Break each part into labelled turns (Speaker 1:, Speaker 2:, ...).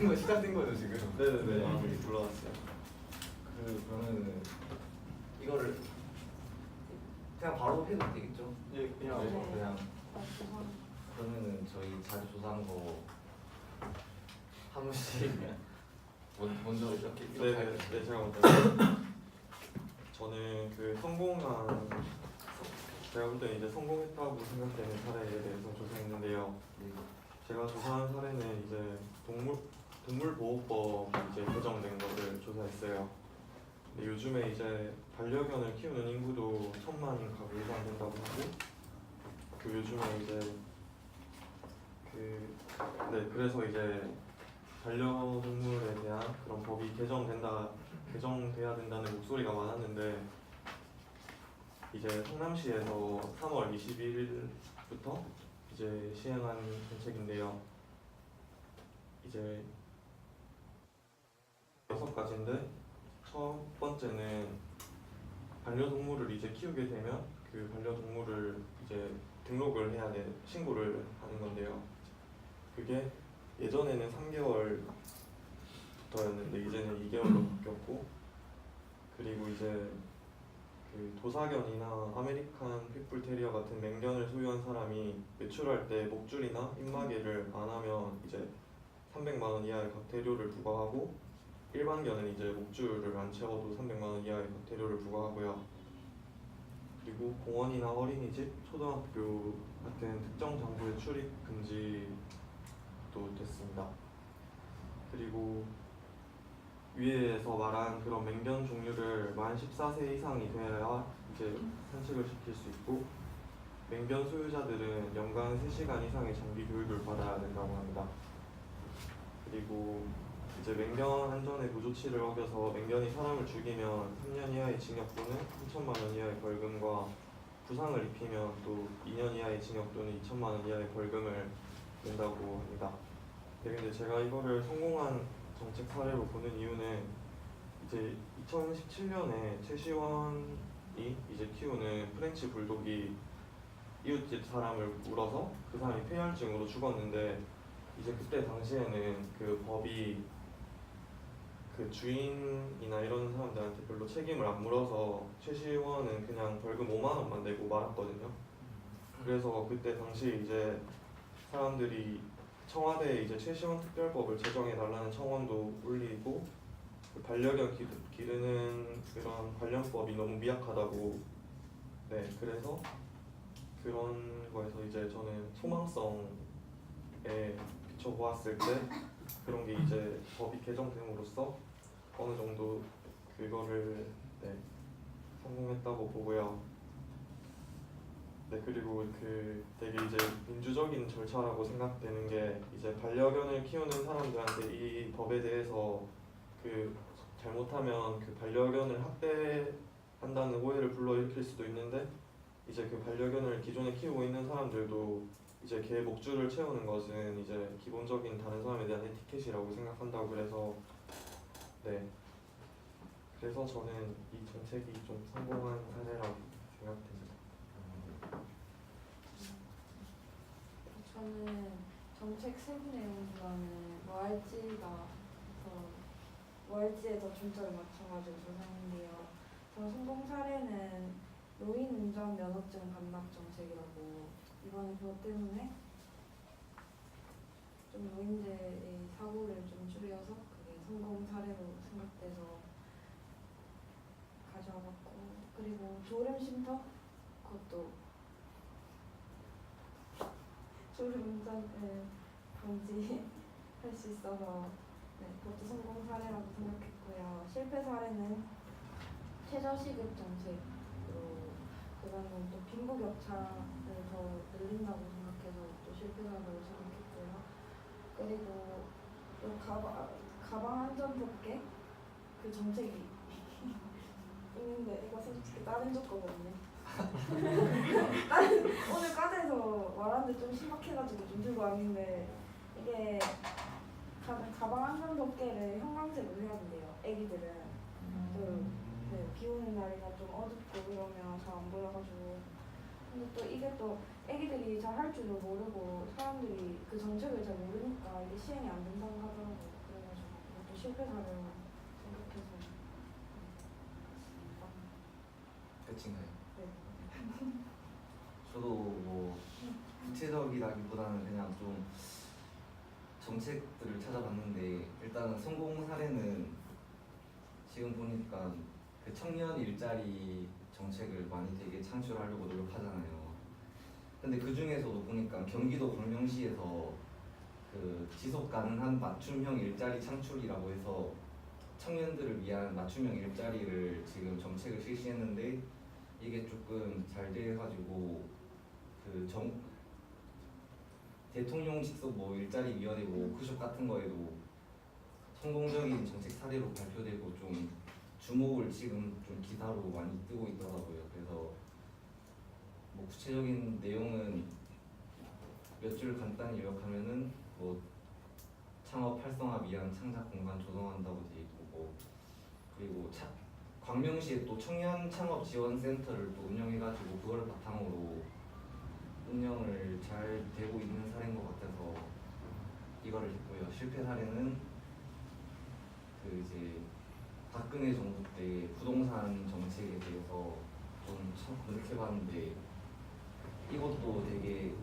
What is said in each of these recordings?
Speaker 1: 시작된 거죠 지금?
Speaker 2: 네네네. 우리 불러왔어요.
Speaker 1: 그러면은 이거를 그냥 바로 해도 되겠죠?
Speaker 2: 예, 그냥
Speaker 3: 네.
Speaker 1: 그냥 그러면은 저희 자료 조사한 거 한 분씩 먼저 이렇게
Speaker 2: 네네.
Speaker 1: 할게요.
Speaker 2: 네, 제가 먼저. 저는 그 성공한 제가 볼 때는 이제 성공했다고 생각되는 사례에 대해서 조사했는데요. 제가 조사한 사례는 이제 동물보호법 이제 개정된 거를 조사했어요. 근데 요즘에 이제 반려견을 키우는 인구도 1000만 가구 이상 된다고 하고, 그 요즘에 이제 그래서 이제 반려동물에 대한 그런 법이 개정돼야 된다는 목소리가 많았는데, 이제 성남시에서 3월 21일부터 이제 시행한 정책인데요. 이제 6가지인데, 첫 번째는 반려동물을 이제 키우게 되면 그 반려동물을 이제 등록을 해야 돼, 신고를 하는 건데요. 그게 예전에는 3개월부터였는데 이제는 2개월로 바뀌었고, 그리고 이제 그 도사견이나 아메리칸 pitbull 테리어 같은 맹견을 소유한 사람이 외출할 때 목줄이나 입마개를 안 하면 이제 300만 원 이하의 과태료를 부과하고, 일반견은 이제 목줄을 안 채워도 300만 원 이하의 과태료를 부과하고요. 그리고 공원이나 어린이집, 초등학교 같은 특정 장소의 출입 금지도 됐습니다. 그리고 위에서 말한 그런 맹견 종류를 만 14세 이상이 돼야 이제 산책을 시킬 수 있고, 맹견 소유자들은 연간 3시간 이상의 장기 교육을 받아야 된다고 합니다. 그리고 이제 맹견 안전에 무조치를 어겨서 맹견이 사람을 죽이면 3년 이하의 징역 또는 3천만 원 이하의 벌금과, 부상을 입히면 또 2년 이하의 징역 또는 2천만 원 이하의 벌금을 낸다고 합니다. 네, 근데 제가 이거를 성공한 정책 사례로 보는 이유는 이제 2017년에 최시원이 이제 키우는 프렌치 불독이 이웃집 사람을 물어서 그 사람이 폐혈증으로 죽었는데, 이제 그때 당시에는 그 법이 그 주인이나 이런 사람들한테 별로 책임을 안 물어서 최시원은 그냥 벌금 5만 원만 내고 말았거든요. 그래서 그때 당시 이제 사람들이 청와대에 이제 최시원 특별법을 제정해 달라는 청원도 올리고, 그 반려견 기르는 그런 관련법이 너무 미약하다고. 네, 그래서 그런 거에서 이제 저는 소망성에 비춰보았을 때 그런 게 이제 법이 개정됨으로써 어느 정도 그거를 성공했다고 보고요. 네, 그리고 그 되게 이제 민주적인 절차라고 생각되는 게, 이제 반려견을 키우는 사람들한테 이 법에 대해서 그 잘못하면 그 반려견을 학대한다는 오해를 불러일으킬 수도 있는데, 이제 그 반려견을 기존에 키우고 있는 사람들도 이제 개 목줄을 채우는 것은 이제 기본적인 다른 사람에 대한 에티켓이라고 생각한다고. 그래서 그래서 저는 이 정책이 좀 성공한 사례라고 생각됩니다.
Speaker 3: 저는 정책 세부 내용보다는 뭐 할지에 더 중점을 맞춰가지고 조사했는데요. 저는 성공 사례는 노인 운전 면허증 반납 정책이라고, 이번에 그것 때문에 좀 노인들의 사고를 좀 줄여서 그게 성공 사례로 생각돼서 가져와봤고, 그리고 졸음쉼터, 그것도 졸음운전을 방지할 수 있어서 그것도 성공 사례라고 생각했고요. 실패 사례는 최저시급 정책으로, 그거는 또 빈부격차를 더 늘린다고 생각해서 또 실패 사례라고 생각했고요. 그리고 또 가방 안전 법계 그 정책이 있는데, 이거 솔직히 다른 쪽 거거든요. 오늘 과제에서 말하는데 좀 심각해가지고 좀 들고 왔는데, 이게 가방 안전 덮개를 형광색으로 해야 된대요. 애기들은 비 오는 날이나 좀 어둡고 이러면 잘 안 보여가지고. 근데 또 이게 또 애기들이 잘 할 줄을 모르고 사람들이 그 정책을 잘 모르니까 이게 시행이 안 된다고 하더라고요. 실패 사례로 생각해서
Speaker 1: 끝인가요?
Speaker 3: 네.
Speaker 1: 저도 뭐 구체적이라기보다는 그냥 좀 정책들을 찾아봤는데 일단 성공 사례는 지금 보니까 그 청년 일자리 정책을 많이 되게 창출하려고 노력하잖아요. 근데 그 중에서도 보니까 경기도 광명시에서 그 지속 가능한 맞춤형 일자리 창출이라고 해서 청년들을 위한 맞춤형 일자리를 지금 정책을 실시했는데 이게 조금 잘 돼가지고 그 대통령 직속 뭐 일자리 위원회 뭐 워크숍 같은 거에도 성공적인 정책 사례로 발표되고 좀 주목을 지금 좀 기사로 많이 뜨고 있더라고요. 그래서 뭐 구체적인 내용은 몇 줄 간단히 요약하면은 뭐 창업 활성화 위한 창작 공간 조성한다고 돼 있고 뭐 그리고 광명시에 또 청년 창업 지원 센터를 또 운영해가지고 그걸 바탕으로 운영을 잘 되고 있는 사례인 것 같아서 이거를 했고요. 실패 사례는 그 이제 박근혜 정부 때 부동산 정책에 대해서 좀 검색해봤는데 이것도 되게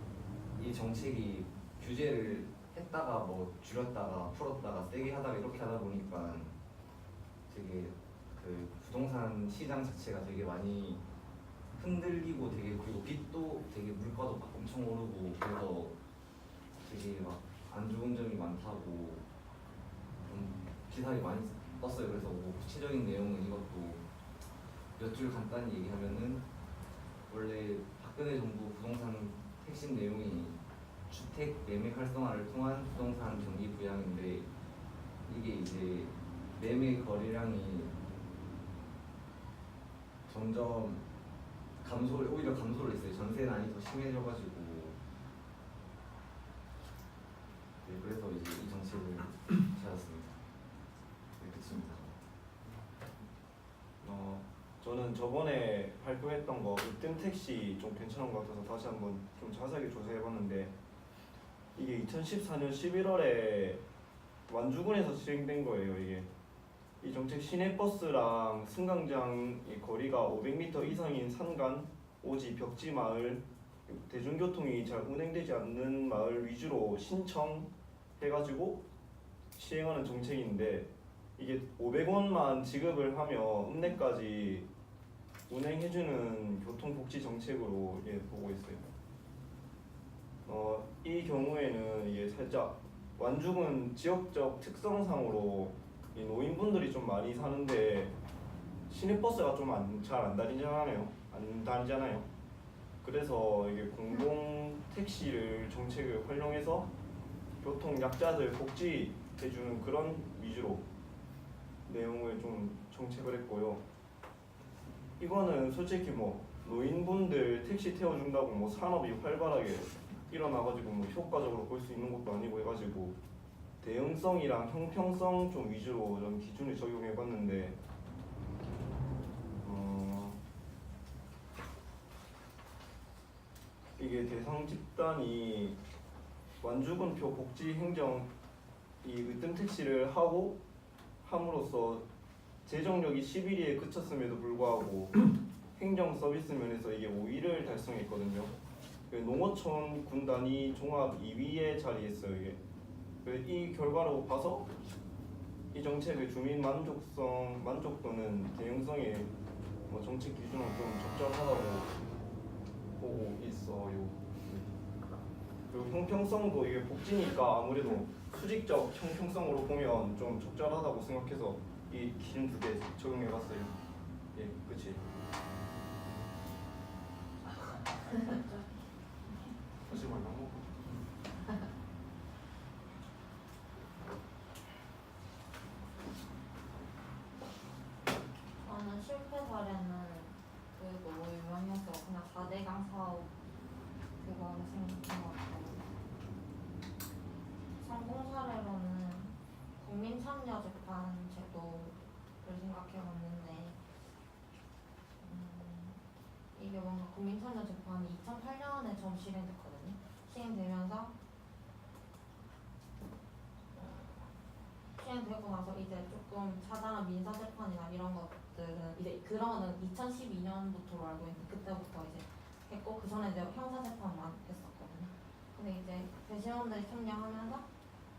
Speaker 1: 이 정책이 규제를 했다가 뭐 줄였다가 풀었다가 세게 하다가 이렇게 하다 보니까 되게 그 부동산 시장 자체가 되게 많이 흔들리고 되게 그리고 빚도 되게 물가도 막 엄청 오르고 그래서 되게 막 안 좋은 점이 많다고 좀 기사에 많이 떴어요. 그래서 뭐 구체적인 내용은 이것도 몇 줄 간단히 얘기하면은 원래 박근혜 정부 부동산 핵심 내용이 주택 매매 활성화를 통한 부동산 경기 부양인데 이게 이제 매매 거래량이 점점 오히려 감소를 했어요. 전세난이 더 심해져가지고 네, 그래서 이제 이 정책을 찾았습니다. 네, 끝입니다.
Speaker 2: 저는 저번에 발표했던 거 으뜸 택시 좀 괜찮은 것 같아서 다시 한번 좀 자세하게 조사해봤는데 이게 2014년 11월에 완주군에서 시행된 거예요. 이게 이 정책 시내버스랑 승강장의 거리가 500m 이상인 산간, 오지, 벽지 마을, 대중교통이 잘 운행되지 않는 마을 위주로 신청해가지고 시행하는 정책인데 이게 500원만 지급을 하며 읍내까지 운행해주는 교통복지 정책으로 보고 있어요. 이 경우에는 이게 살짝 완죽은 지역적 특성상으로 이 노인분들이 좀 많이 사는데 시내버스가 좀 잘 안 다니잖아요. 그래서 이게 공공 택시를 정책을 활용해서 교통 약자들 복지해주는 그런 위주로 내용을 좀 정책을 했고요. 이거는 솔직히 뭐 노인분들 택시 태워준다고 뭐 산업이 활발하게 일어나가지고 뭐 효과적으로 볼 수 있는 것도 아니고 해가지고 대응성이랑 형평성 좀 위주로 좀 기준을 적용해봤는데 이게 대상 집단이 완주군표 복지행정 이 으뜸 택시를 함으로써 재정력이 11위에 그쳤음에도 불구하고 행정 서비스 면에서 이게 5위를 달성했거든요. 농어촌 군 단위 종합 2위에 자리했어요. 이게 이 결과로 봐서 이 정책의 주민 만족도는 대응성의 뭐 정책 기준은 좀 적절하다고 보고 있어요. 그리고 형평성도 이게 복지니까 아무래도 수직적 형평성으로 보면 좀 적절하다고 생각해서 이 기준 2개 적용해봤어요. 예, 그치. 하지 말라고.
Speaker 4: 저는 실패 사례는 그 너무 유명해서 그냥 4대강 사업 그거를 생각한 것 같아요. 성공 사례로는 국민 참여 재판 제도를 생각해봤는데 이게 뭔가 국민 참여 재판이 2008년에 처음 시행됐거든요. 시행되면서 시행되고 나서 이제 좀 자잘한 민사 재판이나 이런 것들은 이제 그거는 2012년부터로 알고 있는데 그때부터 이제 했고 그 전에 이제 형사 재판만 했었거든요. 근데 이제 배심원들이 참여하면서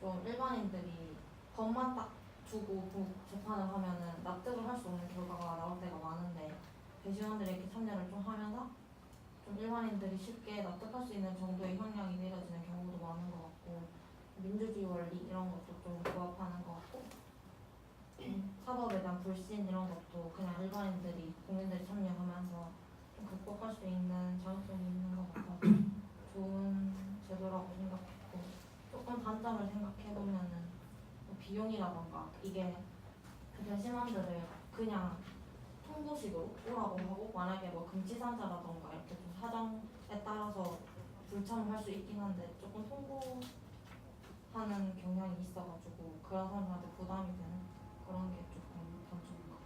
Speaker 4: 좀 일반인들이 법만 딱 두고 재판을 하면은 납득을 할 수 없는 결과가 나올 때가 많은데 배심원들이 이렇게 참여를 좀 하면서 좀 일반인들이 쉽게 납득할 수 있는 정도의 형량이 내려지는 경우도 많은 것 같고 민주주의 원리 이런 것도 좀 부합하는 것 같고 사법에 대한 불신 이런 것도 그냥 일반인들이 국민들이 참여하면서 좀 극복할 수 있는 자율성이 있는 것 같아서 좋은 제도라고 생각했고 조금 단점을 생각해보면은 뭐 비용이라던가 이게 그 배심원들을 그냥 통보식으로 오라고 하고 만약에 뭐 금지산자라던가 이렇게 좀 사정에 따라서 불참을 할 수 있긴 한데 조금 통보하는 경향이 있어가지고 그런 사람들한테 부담이 되는 그런 게 조금 단점인 것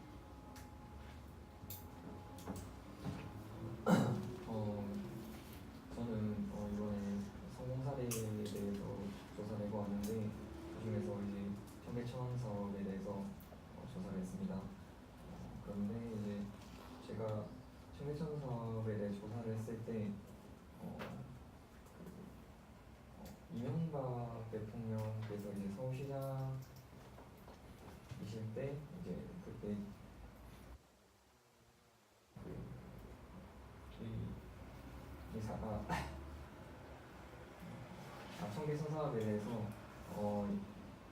Speaker 5: 저는 이번에 성공 사례에 대해서 조사를 해보았는데 그중에서 이제 현대차원사업에 대해서 조사를 했습니다. 그런데 이제 제가 현대차원 사업에 대해 조사를 했을 때 이명박 대통령께서 이제 서울시장이실 때 이제 그때 청계천 사업에 대해서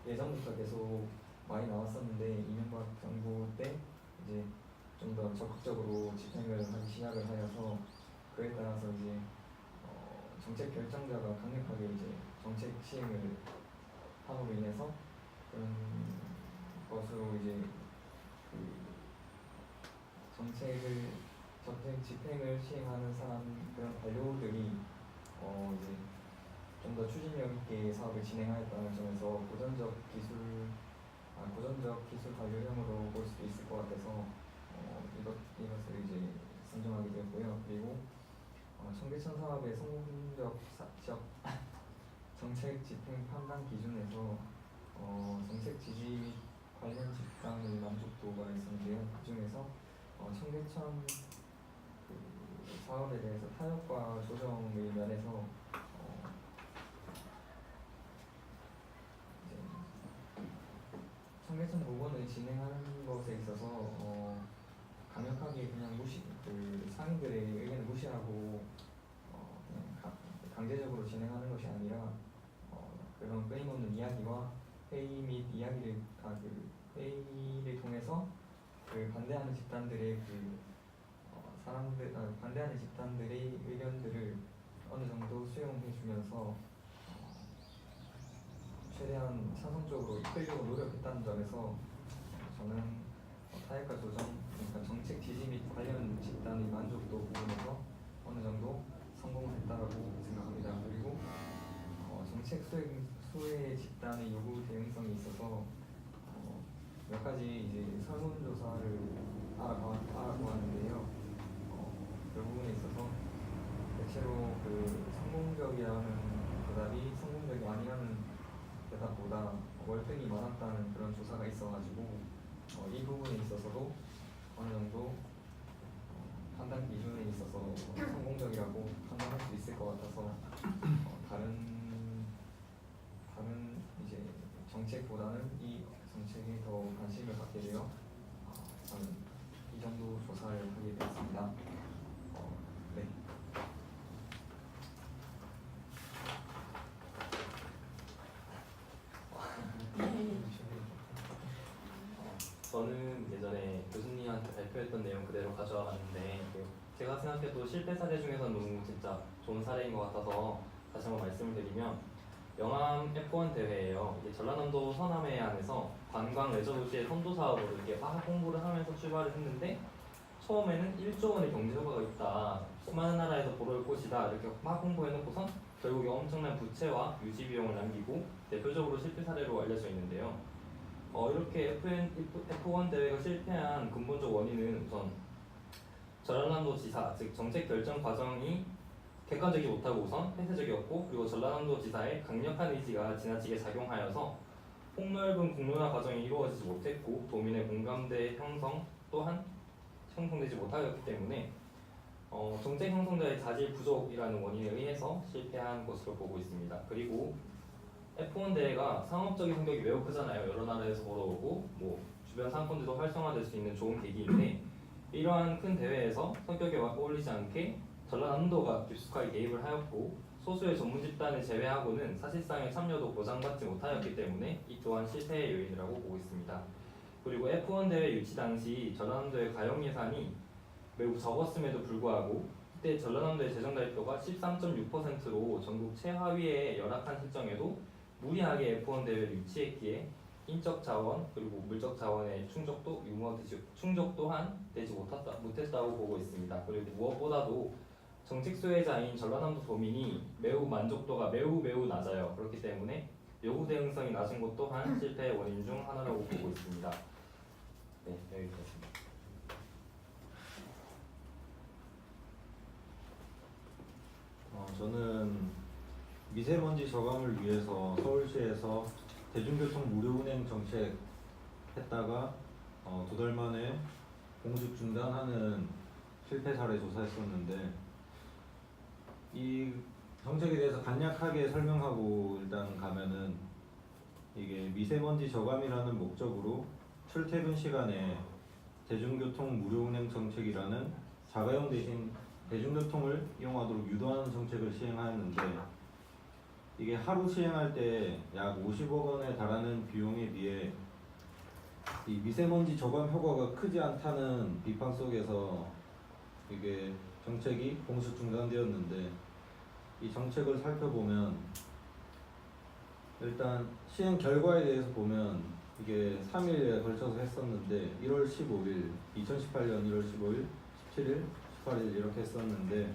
Speaker 5: 예전부터 계속 많이 나왔었는데 이명박 정부 때 이제 좀 더 적극적으로 집행을 하기 시작을 하여서 그에 따라서 이제 정책 결정자가 강력하게 이제 정책 시행을 함으로 인해서 그런 것으로 이제 그 정책 집행을 시행하는 사람 그런 관료들이 이제 좀 더 추진력 있게 사업을 진행하였다는 점에서 고전적 기술 관료형으로 볼 수도 있을 것 같아서 이것을 이제 선정하게 되었고요. 그리고 청계천 사업의 성공적 정책 집행 판단 기준에서 정책 지지 및 관련 집단의 만족도가 있었는데요. 그 중에서 청계천 그 사업에 대해서 타협과 조정의 면에서 청계천 복원을 진행하는 것에 있어서 강력하게 그냥 상인들의 의견을 무시하고 그냥 강제적으로 진행하는 것이 아니라 그런 끊임없는 이야기와 회의 및 회의를 통해서 그 반대하는 집단들의 반대하는 집단들의 의견들을 어느 정도 수용해주면서 최대한 찬성적으로 이끌려고 노력했다는 점에서 저는 타협과 조정, 그러니까 정책 지지 및 관련 집단의 만족도 부분에서 어느 정도 성공을 했다라고 생각합니다. 그리고 정책 수혜 집단의 요구 대응성이 있어서 몇 가지 이제 설문조사를 알아보았는데요. 그 부분에 있어서 대체로 그 성공적이라는 대답이 성공적이 아니라는 대답보다 월등히 많았다는 그런 조사가 있어가지고 이 부분에 있어서도 어느 정도 판단 기준에 있어서 성공적이라고 판단할 수 있을 것 같아서 다른 이제 정책보다는 이 정책에 더 관심을 갖게 되어 저는 이 정도 조사를 하게 되었습니다. 네.
Speaker 6: 저는 예전에 교수님한테 발표했던 내용 그대로 가져와 봤는데 제가 생각해도 실패 사례 중에서는 너무 진짜 좋은 사례인 것 같아서 다시 한번 말씀을 드리면 영암 F1 대회예요. 이게 전라남도 서남해 안에서 관광 레저 도시의 선도 사업으로 이렇게 막 홍보를 하면서 출발을 했는데 처음에는 1조 원의 경제 효과가 있다, 수많은 나라에서 보러 올 곳이다 이렇게 막 홍보해놓고선 결국에 엄청난 부채와 유지 비용을 남기고 대표적으로 실패 사례로 알려져 있는데요. 이렇게 F1 대회가 실패한 근본적 원인은 우선 전라남도 지사, 즉 정책 결정 과정이 객관적이지 못하고 우선 폐쇄적이었고, 그리고 전라남도 지사의 강력한 의지가 지나치게 작용하여서 폭넓은 공론화 과정이 이루어지지 못했고 도민의 공감대 형성 또한 형성되지 못하였기 때문에 정책 형성자의 자질 부족이라는 원인에 의해서 실패한 것으로 보고 있습니다. 그리고 F1 대회가 상업적인 성격이 매우 크잖아요. 여러 나라에서 벌어오고 뭐 주변 상권들도 활성화될 수 있는 좋은 계기인데 이러한 큰 대회에서 성격에 어울리지 않게 전라남도가 깊숙하게 개입을 하였고 소수의 전문 집단을 제외하고는 사실상의 참여도 보장받지 못하였기 때문에 이 또한 실패의 요인이라고 보고 있습니다. 그리고 F1 대회 유치 당시 전라남도의 가용 예산이 매우 적었음에도 불구하고 그때 전라남도의 재정 발표가 13.6%로 전국 최하위의 열악한 실정에도 무리하게 F1 대회를 유치했기에 인적 자원 그리고 물적 자원의 충족 또한 되지 못했다고 보고 있습니다. 그리고 무엇보다도 정책 수혜자인 전라남도 도민이 만족도가 매우 낮아요. 그렇기 때문에 요구 대응성이 낮은 것 또한 실패의 원인 중 하나라고 보고 있습니다. 네, 여기까지입니다.
Speaker 7: 저는 미세먼지 저감을 위해서 서울시에서 대중교통 무료 운행 정책 했다가 2달 만에 공직 중단하는 실패 사례 조사했었는데 이 정책에 대해서 간략하게 설명하고 일단 가면은 이게 미세먼지 저감이라는 목적으로 출퇴근 시간에 대중교통 무료 운행 정책이라는 자가용 대신 대중교통을 이용하도록 유도하는 정책을 시행하였는데 이게 하루 시행할 때 약 50억 원에 달하는 비용에 비해 이 미세먼지 저감 효과가 크지 않다는 비판 속에서 이게 정책이 공식 중단되었는데 이 정책을 살펴보면 일단 시행 결과에 대해서 보면 이게 3일에 걸쳐서 했었는데 1월 15일, 2018년 1월 15일, 17일, 18일 이렇게 했었는데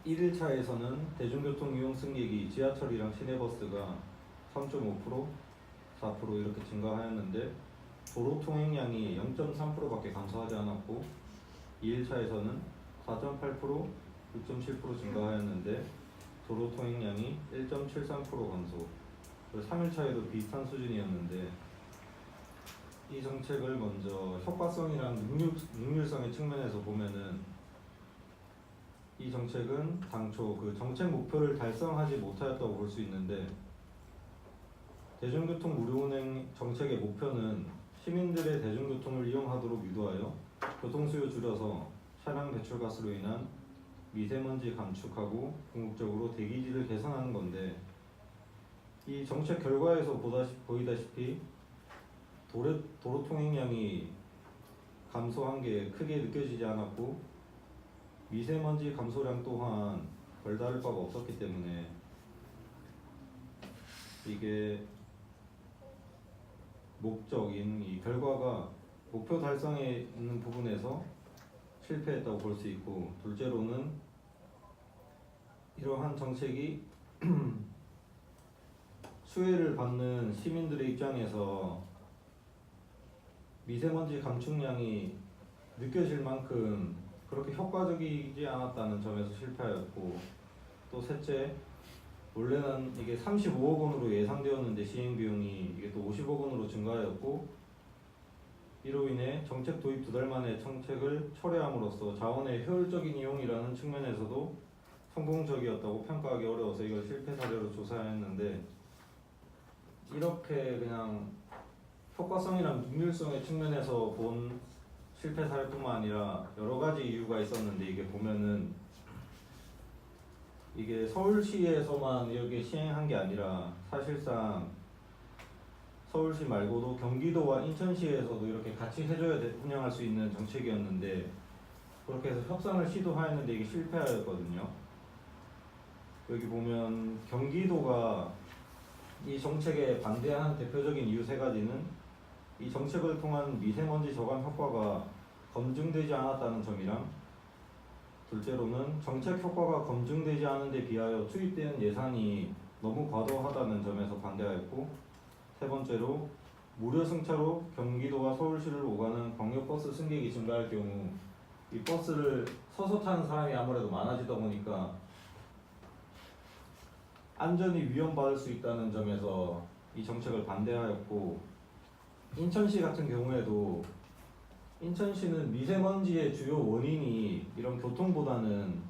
Speaker 7: 1일차에서는 대중교통 이용 승객이 지하철이랑 시내버스가 3.5%, 4% 이렇게 증가하였는데 도로 통행량이 0.3%밖에 감소하지 않았고 2일차에서는 4.8%, 6.7% 증가하였는데 도로 통행량이 1.73% 감소. 3일차에도 비슷한 수준이었는데 이 정책을 먼저 효과성이랑 능률성의 측면에서 보면은 이 정책은 당초 그 정책 목표를 달성하지 못하였다고 볼 수 있는데 대중교통 무료 운행 정책의 목표는 시민들의 대중교통을 이용하도록 유도하여 교통수요 줄여서 차량 배출가스로 인한 미세먼지 감축하고 궁극적으로 대기질을 개선하는 건데 이 정책 결과에서 보이다시피 도로 통행량이 감소한 게 크게 느껴지지 않았고 미세먼지 감소량 또한 별다를 바가 없었기 때문에 이게 목적인 이 결과가 목표 달성에 있는 부분에서 실패했다고 볼 수 있고 둘째로는 이러한 정책이 수혜를 받는 시민들의 입장에서 미세먼지 감축량이 느껴질 만큼 그렇게 효과적이지 않았다는 점에서 실패하였고 또 셋째 원래는 이게 35억 원으로 예상되었는데 시행 비용이 이게 또 50억 원으로 증가하였고 이로 인해 정책 도입 2달 만에 정책을 철회함으로써 자원의 효율적인 이용이라는 측면에서도 성공적이었다고 평가하기 어려워서 이걸 실패 사례로 조사했는데 이렇게 그냥 효과성이랑 능률성의 측면에서 본 실패 사례뿐만 아니라 여러 가지 이유가 있었는데 이게 보면은 이게 서울시에서만 이렇게 시행한 게 아니라 사실상 서울시 말고도 경기도와 인천시에서도 이렇게 같이 해줘야 운영할 수 있는 정책이었는데 그렇게 해서 협상을 시도하였는데 이게 실패하였거든요. 여기 보면 경기도가 이 정책에 반대하는 대표적인 이유 세 가지는 이 정책을 통한 미세먼지 저감 효과가 검증되지 않았다는 점이랑 둘째로는 정책 효과가 검증되지 않은 데 비하여 투입된 예산이 너무 과도하다는 점에서 반대하였고 세 번째로 무료 승차로 경기도와 서울시를 오가는 광역버스 승객이 증가할 경우 이 버스를 서서 타는 사람이 아무래도 많아지다 보니까 안전이 위험받을 수 있다는 점에서 이 정책을 반대하였고, 인천시 같은 경우에도 인천시는 미세먼지의 주요 원인이 이런 교통보다는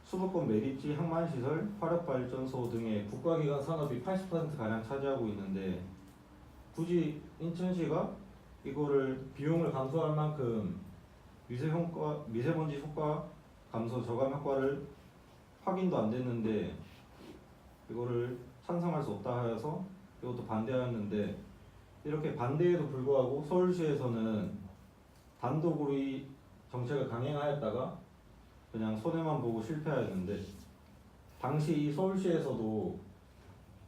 Speaker 7: 수도권 매립지 항만시설, 화력발전소 등의 국가기관 산업이 80%가량 차지하고 있는데, 굳이 인천시가 이거를 비용을 감소할 만큼 미세먼지 효과 감소 저감 효과를 확인도 안 됐는데 이거를 찬성할 수 없다 하여서 이것도 반대하였는데, 이렇게 반대에도 불구하고 서울시에서는 단독으로 이 정책을 강행하였다가 그냥 손해만 보고 실패하였는데, 당시 이 서울시에서도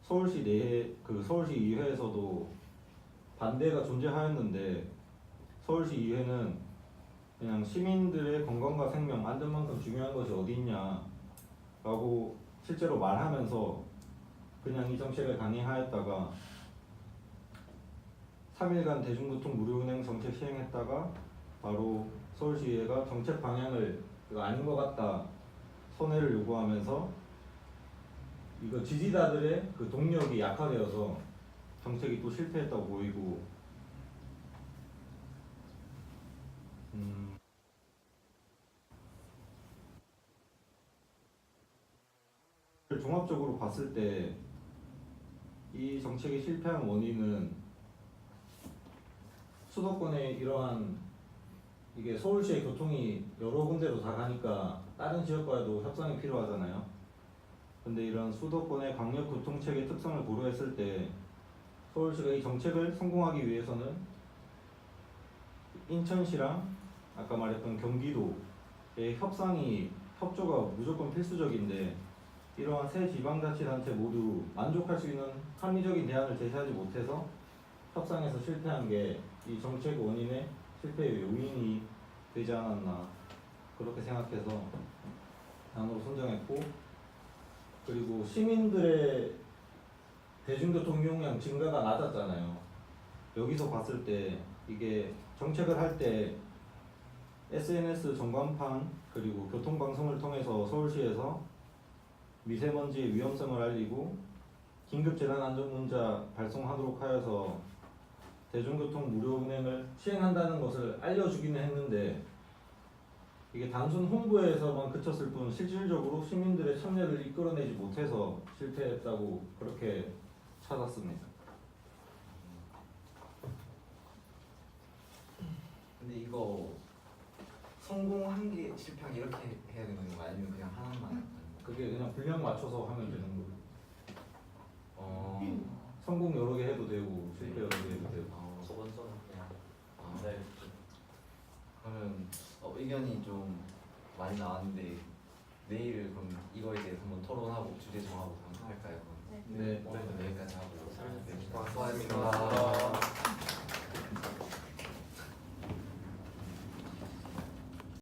Speaker 7: 서울시 내에 서울시 의회에서도 반대가 존재하였는데, 서울시 의회는 그냥 시민들의 건강과 생명, 안전만큼 중요한 것이 어디 있냐라고 실제로 말하면서 그냥 이 정책을 강행하였다가 3일간 대중교통 무료 운행 정책 시행했다가 바로 서울시의회가 정책 방향을 이거 아닌 것 같다 손해를 요구하면서 이거 지지자들의 그 동력이 약화되어서 정책이 또 실패했다고 보이고, 종합적으로 봤을 때 이 정책이 실패한 원인은 수도권의 이러한 이게 서울시의 교통이 여러 군데로 다 가니까 다른 지역과도 협상이 필요하잖아요. 근데 이런 수도권의 광역교통체계 특성을 고려했을 때 서울시가 이 정책을 성공하기 위해서는 인천시랑 아까 말했던 경기도의 협조가 무조건 필수적인데, 이러한 세 지방자치단체 모두 만족할 수 있는 합리적인 대안을 제시하지 못해서 협상에서 실패한 게 이 정책 원인의 실패의 요인이 되지 않았나 그렇게 생각해서 단어로 선정했고, 그리고 시민들의 대중교통 이용량 증가가 낮았잖아요. 여기서 봤을 때 이게 정책을 할 때 SNS 전광판 그리고 교통방송을 통해서 서울시에서 미세먼지의 위험성을 알리고 긴급재난안전문자 발송하도록 하여서 대중교통 무료 운행을 시행한다는 것을 알려주기는 했는데, 이게 단순 홍보에서만 그쳤을 뿐 실질적으로 시민들의 참여를 이끌어내지 못해서 실패했다고 그렇게 찾았습니다.
Speaker 1: 근데 이거 성공한 게 실패한 게 이렇게 해야 되는 건가, 아니면 그냥 하나만?
Speaker 7: 그게 그냥 분량 맞춰서 하면 되는 거예요. 성공 여러 개 해도 되고 실패 여러 개 해도 되고.
Speaker 6: 저번 주는 그냥
Speaker 1: 네. 그러면 의견이 좀 많이 나왔는데 내일 그럼 이거에 대해서 한번 토론하고 주제 정하고 할까요?
Speaker 3: 네.
Speaker 7: 네.
Speaker 1: 오늘은 여기까지 하고.
Speaker 6: 네.
Speaker 1: 수고하셨습니다.